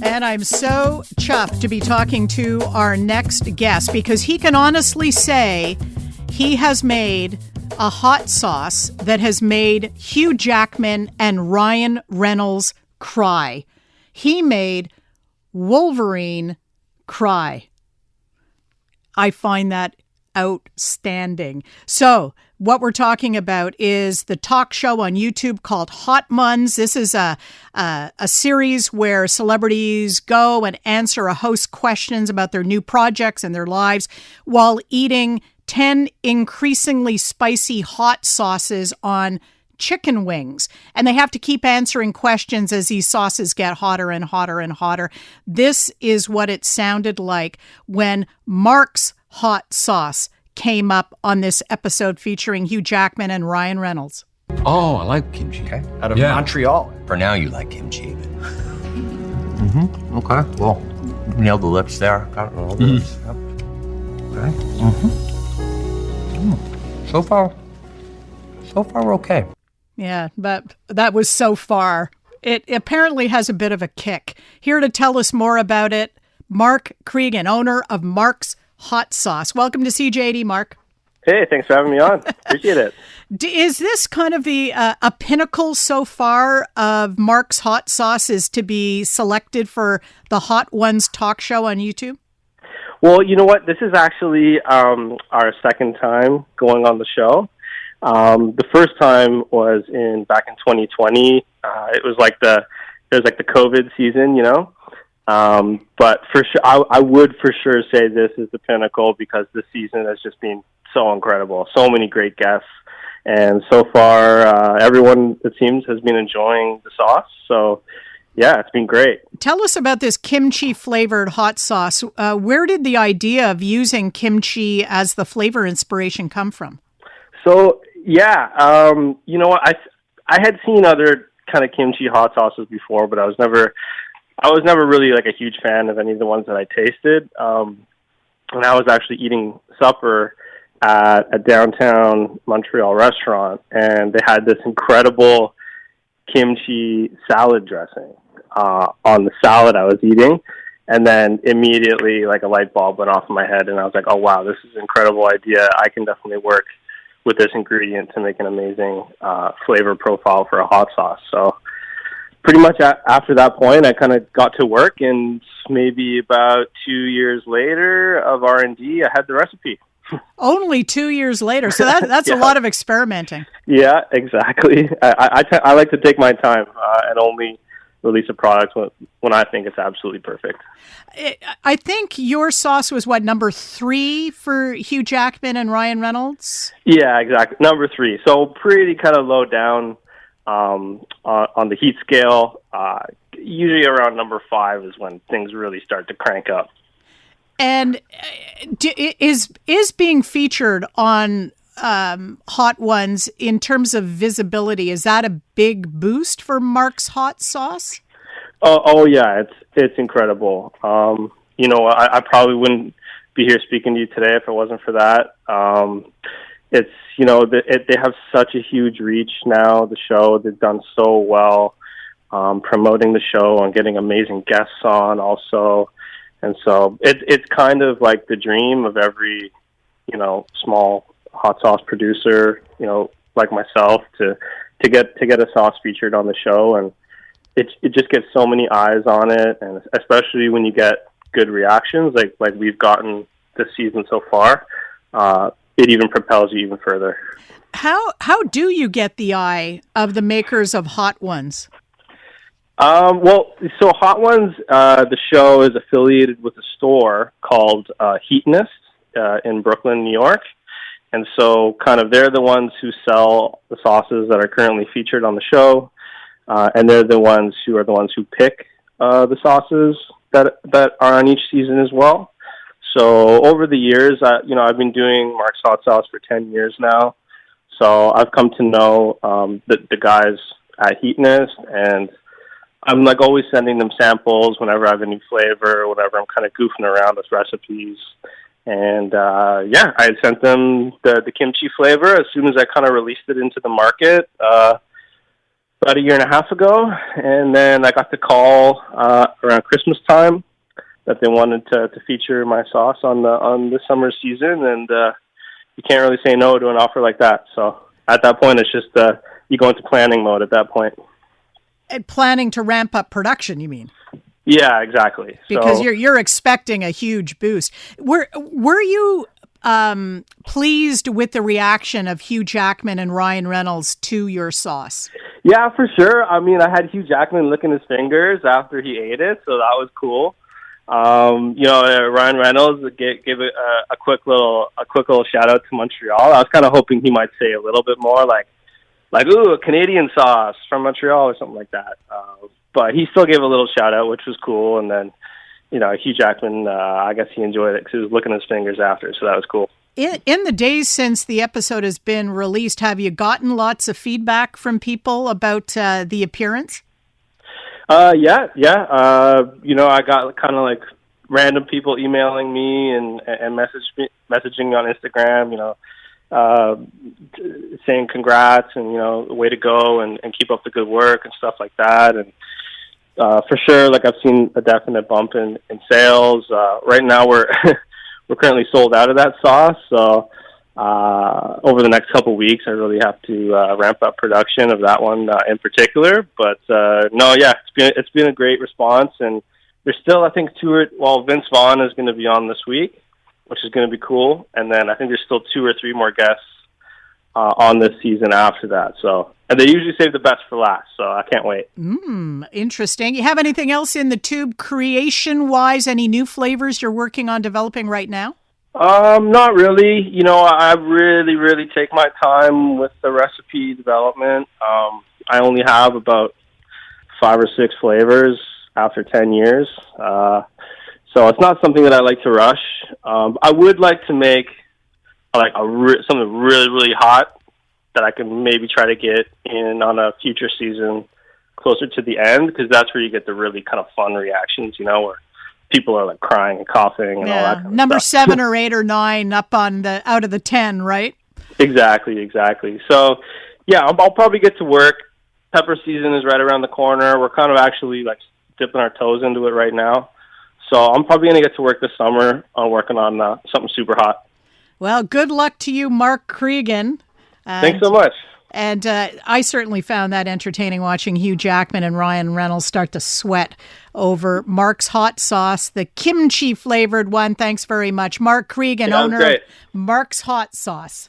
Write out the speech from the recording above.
And I'm so chuffed to be talking to our next guest because he can honestly say he has made a hot sauce that has made Hugh Jackman and Ryan Reynolds cry. He made Wolverine cry. I find that outstanding. So what we're talking about is the talk show on YouTube called Hot Ones. This is a series where celebrities go and answer a host's questions about their new projects and their lives while eating 10 increasingly spicy hot sauces on chicken wings. And they have to keep answering questions as these sauces get hotter and hotter and hotter. This is what it sounded like when Mark's hot sauce came up on this episode featuring Hugh Jackman and Ryan Reynolds. Oh, I like kimchi. Okay. Out of Montreal. For now, you like kimchi. Okay. Well, nailed the lips there. Got all the lips. Yep. Okay. So far, we're okay. Yeah, but that was so far. It apparently has a bit of a kick. Here to tell us more about it, Mark Cregan, owner of Mark's Hot Sauce. Welcome to CJD, Mark. Hey, thanks for having me on. Appreciate it. Is this kind of a pinnacle so far of Mark's Hot Sauce is to be selected for the Hot Ones talk show on YouTube? Well, you know what? This is actually our second time going on the show. The first time was back in 2020. It was like the COVID season, you know. But for sure, I would for sure say this is the pinnacle because this season has just been so incredible. So many great guests. And so far, everyone, it seems, has been enjoying the sauce. So, yeah, it's been great. Tell us about this kimchi-flavored hot sauce. Where did the idea of using kimchi as the flavor inspiration come from? So, yeah, you know what? I had seen other kind of kimchi hot sauces before, but I was never really like a huge fan of any of the ones that I tasted. And I was actually eating supper at a downtown Montreal restaurant, and they had this incredible kimchi salad dressing on the salad I was eating. And then immediately, like a light bulb went off in my head, and I was like, oh, wow, this is an incredible idea. I can definitely work with this ingredient to make an amazing flavor profile for a hot sauce. So pretty much after that point, I kind of got to work, and maybe about 2 years later of R&D, I had the recipe. Only 2 years later. So that's yeah. A lot of experimenting. Yeah, exactly. I like to take my time and only release a product when I think it's absolutely perfect. I think your sauce was, number 3 for Hugh Jackman and Ryan Reynolds? Yeah, exactly. Number 3. So pretty kind of low down on the heat scale. Usually around number 5 is when things really start to crank up. And is being featured on Hot Ones in terms of visibility, is that a big boost for Mark's Hot Sauce? Oh yeah, it's incredible. You know, I probably wouldn't be here speaking to you today if it wasn't for that. It's, you know, they have such a huge reach now, the show. They've done so well promoting the show and getting amazing guests on also. And so it's kind of like the dream of every, you know, small hot sauce producer, you know, like myself to get a sauce featured on the show. And it just gets so many eyes on it. And especially when you get good reactions like we've gotten this season so far, it even propels you even further. How do you get the eye of the makers of Hot Ones? Well, so Hot Ones, the show is affiliated with a store called Heatness in Brooklyn, New York. And so kind of they're the ones who sell the sauces that are currently featured on the show. And they're the ones who pick the sauces that are on each season as well. So over the years, you know, I've been doing Mark's Hot Sauce for 10 years now. So I've come to know the guys at Heatness, and I'm like always sending them samples whenever I have a new flavor, whenever I'm kind of goofing around with recipes. And yeah, I had sent them the kimchi flavor as soon as I kind of released it into the market. about a year and a half ago, and then I got the call around Christmas time that they wanted to feature my sauce on this summer season, and you can't really say no to an offer like that. So at that point, it's just you go into planning mode at that point. Planning to ramp up production, you mean? Yeah, exactly. Because you're expecting a huge boost. Were you pleased with the reaction of Hugh Jackman and Ryan Reynolds to your sauce? Yeah, for sure. I mean, I had Hugh Jackman licking his fingers after he ate it, so that was cool. Ryan Reynolds gave a quick little shout out to Montreal. I was kind of hoping he might say a little bit more, like ooh, a Canadian sauce from Montreal or something like that. But he still gave a little shout out, which was cool. And then, Hugh Jackman, I guess he enjoyed it because he was licking his fingers after, so that was cool. In the days since the episode has been released, have you gotten lots of feedback from people about the appearance? Yeah. I got kind of like random people emailing me and messaging on Instagram, saying congrats and, way to go and keep up the good work and stuff like that. And for sure, like I've seen a definite bump in sales. Right now we're currently sold out of that sauce. So over the next couple of weeks, I really have to ramp up production of that one in particular. But it's been a great response, and there's still, I think, Vince Vaughn is going to be on this week, which is going to be cool. And then I think there's still 2 or 3 more guests on this season after that. So, and they usually save the best for last, so I can't wait. Interesting. You have anything else in the tube creation-wise? Any new flavors you're working on developing right now? Not really. I really take my time with the recipe development. I only have about 5 or 6 flavors after 10 years. So it's not something that I like to rush. I would like to make something really hot that I can maybe try to get in on a future season closer to the end, because that's where you get the really kind of fun reactions, where people are like crying and coughing and all that kind of number stuff. 7 or 8 or 9 up on out of the 10, right? Exactly. So yeah, I'll probably get to work. Pepper season is right around the corner. We're kind of actually like dipping our toes into it right now. So I'm probably going to get to work this summer on working on something super hot. Well, good luck to you, Mark Cregan. Thanks so much. And I certainly found that entertaining watching Hugh Jackman and Ryan Reynolds start to sweat over Mark's hot sauce, the kimchi flavored one. Thanks very much. Mark Cregan, owner of Mark's Hot Sauce.